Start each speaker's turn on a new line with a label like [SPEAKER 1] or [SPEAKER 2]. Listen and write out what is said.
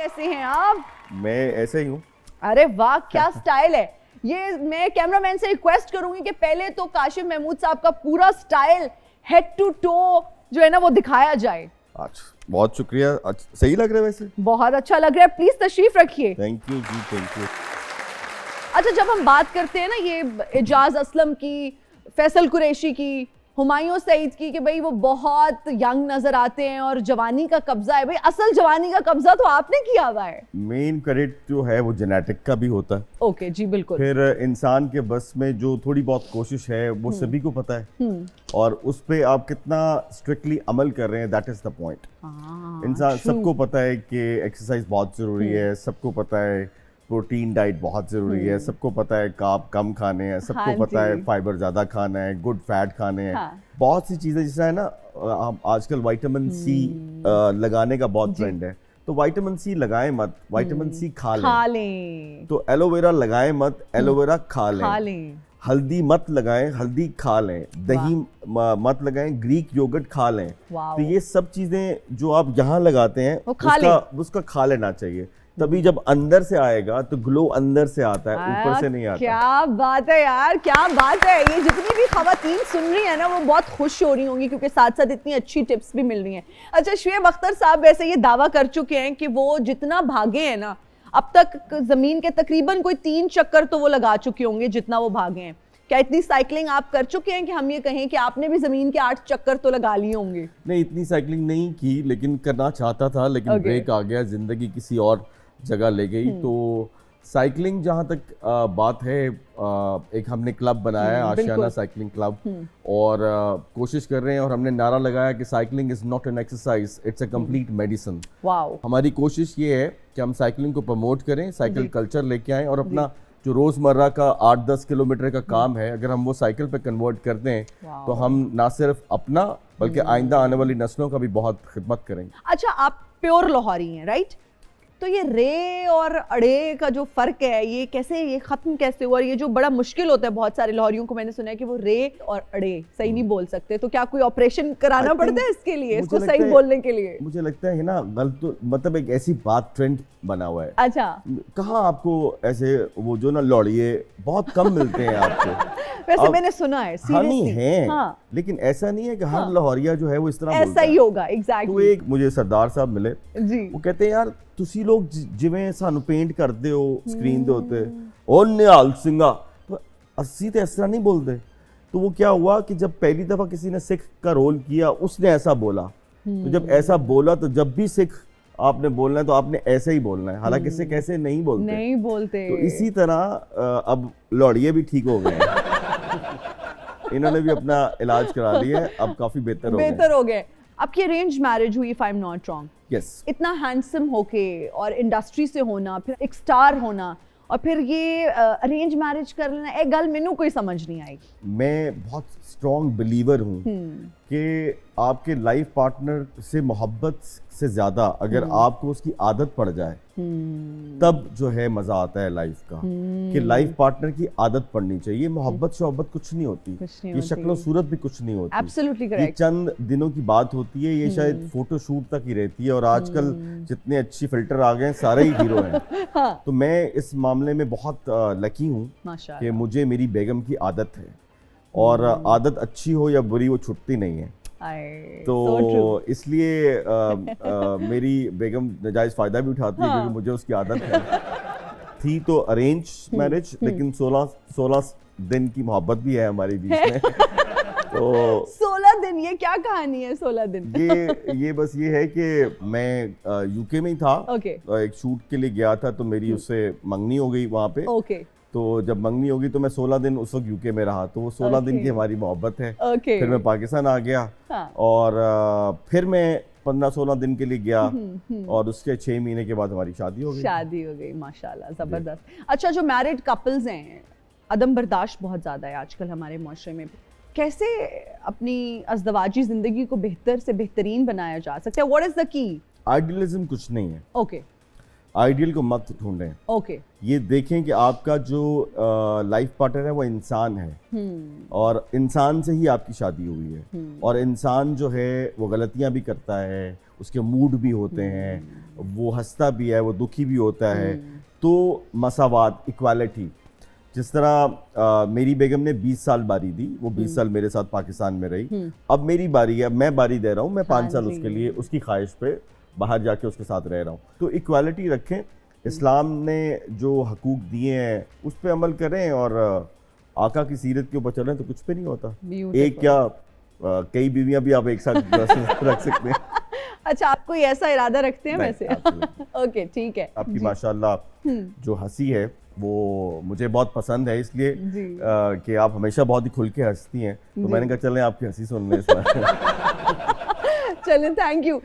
[SPEAKER 1] कैसे हैं आप?
[SPEAKER 2] मैं ऐसे ही हूँ।
[SPEAKER 1] अरे वाह, क्या स्टाइल है ये। मैं कैमरामैन से रिक्वेस्ट करूंगी कि पहले तो काशिफ महमूद साहब का पूरा स्टाइल हेड टू टो जो है ना वो दिखाया जाए।
[SPEAKER 2] अच्छा, बहुत शुक्रिया। सही लग रहा है वैसे।
[SPEAKER 1] बहुत अच्छा लग रहा है, प्लीज तशरीफ रखिए।
[SPEAKER 2] थैंक यू जी, थैंक यू।
[SPEAKER 1] अच्छा, जब हम बात करते हैं ना ये एजाज असलम की, फैसल कुरैशी की, हुमायूं सईद की, कि भाई वो बहुत यंग नजर आते हैं और जवानी का कब्जा है, भाई असल जवानी का कब्जा तो आपने किया हुआ है।
[SPEAKER 2] मेन क्रेडिट जो है वो जेनेटिक का भी होता है।
[SPEAKER 1] ओके जी, बिल्कुल।
[SPEAKER 2] फिर इंसान के बस में जो थोड़ी बहुत कोशिश है वो सभी को पता है, और उस पे आप कितना स्ट्रिक्टली अमल कर रहे हैं, दैट इज द पॉइंट। इंसान सबको पता है कि एक्सरसाइज बहुत जरूरी है, सबको पता है प्रोटीन डाइट बहुत जरूरी है, सबको पता है कार्ब कम खाने हैं, सबको
[SPEAKER 1] हाँ
[SPEAKER 2] पता है फाइबर ज्यादा खाना है, गुड फैट खाने हैं।
[SPEAKER 1] हाँ।
[SPEAKER 2] बहुत सी चीजें जैसा है ना, आजकल विटामिन सी लगाने का बहुत ट्रेंड है, तो विटामिन सी लगाएं मत, विटामिन सी खा लें। तो एलोवेरा लगाएं मत, एलोवेरा खा लें। हल्दी मत लगाएं, हल्दी खा लें। दही मत लगाएं, ग्रीक योगर्ट खा लें। तो ये सब चीजें जो आप यहाँ लगाते हैं उसका खा लेना चाहिए, तभी जब अंदर से आएगा तो ग्लो अंदर से आता है, ऊपर से नहीं आता।
[SPEAKER 1] क्या बात है यार, क्या बात है। ये जितनी भी खवातीन सुन रही है ना वो बहुत खुश हो रही होंगी, क्योंकि साथ साथ इतनी अच्छी टिप्स भी मिल रही हैं। अच्छा, शुएब अख्तर साहब वैसे ये दावा कर चुके हैं कि वो जितना भागे हैं ना अब तक जमीन के तकरीबन कोई 3 चक्कर तो वो लगा चुके होंगे जितना वो भागे हैं। क्या इतनी साइकिलिंग आप कर चुके हैं कि हम ये कहें कि आपने भी जमीन के 8 चक्कर तो लगा लिए होंगे?
[SPEAKER 2] नहीं, इतनी साइकिलिंग नहीं की, लेकिन करना चाहता था, लेकिन ब्रेक आ गया, जिंदगी किसी और जगह ले गई। तो साइकिलिंग जहाँ तक बात है, एक हमने क्लब बनाया है, आशियाना साइकिलिंग क्लब, और कोशिश कर रहे हैं, और हमने नारा लगाया कि cycling is not an exercise, it's a complete medicine. हमारी कोशिश ये है कि हम साइकिलिंग को प्रमोट करें, साइकिल कल्चर लेके आएं, और अपना जो रोजमर्रा का 8-10 किलोमीटर का काम है, अगर हम वो साइकिल पे कन्वर्ट करते हैं तो हम ना सिर्फ अपना बल्कि आइंदा आने वाली नस्लों का भी बहुत खिदमत करेंगे।
[SPEAKER 1] अच्छा, आप प्योर लाहौरी हैं, राइट? तो ये रे और अड़े का जो फर्क है, ये कैसे, ये खत्म कैसे हुआ? और ये जो बड़ा मुश्किल होता है बहुत सारे लाहौरियों को, मैंने सुना है कि वो रे और अड़े सही नहीं बोल सकते, तो क्या कोई ऑपरेशन कराना पड़ता है इसके लिए, इसको सही बोलने के लिए?
[SPEAKER 2] मुझे लगता है ना, गलत मतलब एक ऐसी बात ट्रेंड बना हुआ है।
[SPEAKER 1] अच्छा,
[SPEAKER 2] कहाँ आपको ऐसे वो जो ना लौड़िए बहुत कम मिलते हैं आपको।
[SPEAKER 1] वैसे मैंने सुना है,
[SPEAKER 2] सीरियसली है, हाँ। लेकिन ऐसा नहीं है कि हर लाहौरिया जो है वो इस तरह बोलता है।
[SPEAKER 1] ऐसा ही होगा, एग्जैक्टली।
[SPEAKER 2] तो एक मुझे सरदार साहब मिले
[SPEAKER 1] जी,
[SPEAKER 2] वो कहते हैं, यार तुसी लोग जिवें सानू पेंट करते हो स्क्रीन दे होते ओ निहाल सिंगा, तो अस्सी तो इस तरह नहीं बोलते। तो वो क्या हुआ कि जब पहली दफा किसी ने सिख का रोल किया, उसने ऐसा बोला, तो जब ऐसा बोला तो जब भी सिख आपने बोलना है तो आपने ऐसे ही बोलना है, हालांकि सिख ऐसे नहीं बोलते। तो इसी तरह अब लौड़िए भी ठीक हो गए हैं। इन्होंने भी अपना इलाज करा लिया है, अब काफी बेहतर हो गए।
[SPEAKER 1] आपकी अरेंज मैरिज हुई, if I am not wrong?
[SPEAKER 2] Yes.
[SPEAKER 1] इतना हैंडसम होके और इंडस्ट्री से होना, फिर एक स्टार होना, और फिर ये अरेंज मैरिज कर लेना, एक गल मैनू कोई समझ नहीं आई।
[SPEAKER 2] मैं बहुत स्ट्रॉन्ग बिलीवर हूँ कि आपके लाइफ पार्टनर से मोहब्बत से ज्यादा अगर आपको उसकी आदत पड़ जाए तब जो है मजा आता है लाइफ का, कि लाइफ पार्टनर की आदत पड़नी चाहिए। मोहब्बत शोहब्बत कुछ नहीं होती, ये शक्ल सूरत भी कुछ नहीं होती।
[SPEAKER 1] Absolutely
[SPEAKER 2] ये चंद दिनों की बात होती है, ये शायद फोटो शूट तक ही रहती है, और आजकल जितने अच्छी फिल्टर आ गए हैं सारे ही हीरो हैं। हाँ। तो मैं इस मामले में बहुत लकी हूँ कि मुझे मेरी बेगम की आदत है, और आदत अच्छी हो या बुरी वो छुटती नहीं है। तो इसलिए मेरी बेगम नाजायज फायदा भी उठाती है, क्योंकि मुझे उसकी आदत है। थी तो अरेंज मैरिज, लेकिन 16 दिन की मोहब्बत भी है हमारे बीच में। तो
[SPEAKER 1] 16 दिन, ये क्या कहानी है 16 दिन?
[SPEAKER 2] ये बस ये है कि मैं यूके में ही था, एक शूट के लिए गया था, तो मेरी उससे मंगनी हो गई वहाँ पे। तो जब मंगनी होगी तो मैं 16 दिन उस वक्त यूके में रहा, तो वो 16 दिन की हमारी मोहब्बत है। फिर मैं पाकिस्तान आ गया, और फिर मैं 15-16 दिन के लिए गया, और उसके 6 महीने के बाद हमारी शादी हो गई।
[SPEAKER 1] माशाल्लाह, जबरदस्त। अच्छा, जो मैरिड कपल्स हैं, अदम बर्दाश्त बहुत ज्यादा है आजकल हमारे माशरे में, कैसे अपनी अज़दवाजी जिंदगी को बेहतर से बेहतरीन बनाया जा सकता है? What is the key?
[SPEAKER 2] Idealism कुछ नहीं है। आइडियल को मत ढूंढें। ये देखें कि आपका जो लाइफ पार्टनर है वो इंसान है, और इंसान से ही आपकी शादी हुई है, और इंसान जो है वो गलतियां भी करता है, उसके मूड भी होते हैं, वो हंसता भी है, वो दुखी भी होता है। तो मसावात, इक्वालिटी, जिस तरह मेरी बेगम ने 20 साल बारी दी, वो 20 साल मेरे साथ पाकिस्तान में रही, अब मेरी बारी है, मैं बारी दे रहा हूँ, मैं 5 साल उसके लिए उसकी ख्वाहिश पे बाहर जाके उसके साथ रह रहा हूँ। तो इक्वालिटी रखें, इस्लाम ने जो हकूक दिए हैं उस पर अमल करें और आका की सीरत के ऊपर चलें तो कुछ पे नहीं होता। एक क्या कई बीवियां भी आप एक साथ रख सकते हैं।
[SPEAKER 1] अच्छा, आप कोई ऐसा इरादा रखते हैं वैसे? ओके, ठीक है।
[SPEAKER 2] आपकी माशाल्लाह जो हंसी है वो मुझे बहुत पसंद है, इसलिए कि आप हमेशा बहुत ही खुल के हंसती हैं, तो मैंने कहा चलें आपकी हंसी सुन लें इस बार।
[SPEAKER 1] चलें, थैंक यू।